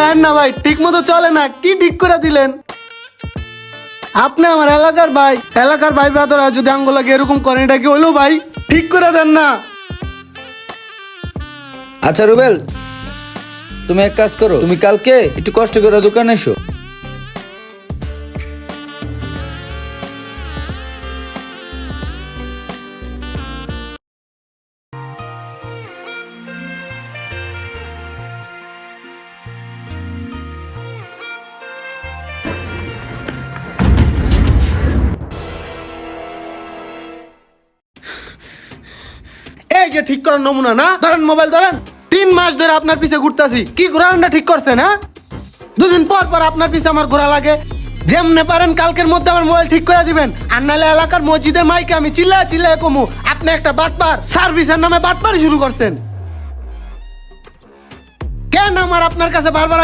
দেন না ভাই, ঠিক মতো চলে না, কি ঠিক করে দিলেন? আপনি আমার এলাকার ভাই ব্রাদাররা যদি আঙ্গুলাকে এরকম করেন, এটা কি হইলো ভাই? ঠিক করে দেন না। আচ্ছা রুবেল, তুমি এক কাজ করো, তুমি কালকে একটু কষ্ট করে দোকানে এসো। এই যে ঠিক করার নমুনা না, ধরেন মোবাইল ধরেন। 3 মাস ধরে আপনার পিছে ঘুরতাছি, কি ঘোরানোটা ঠিক করছেন? হ্যাঁ, 2 দিন পর পর আপনার পিছে আমার ঘোরা লাগে। যেমনে পারেন কালকের মধ্যে আমার মোবাইল ঠিক করে দিবেন, আর নাহলে এলাকার মসজিদের মাইকে আমি চিল্লায় কমু আপনি একটা বাটপার, সার্ভিসের নামে বাটপারি শুরু করছেন। কেন আমার আপনার কাছে বারবার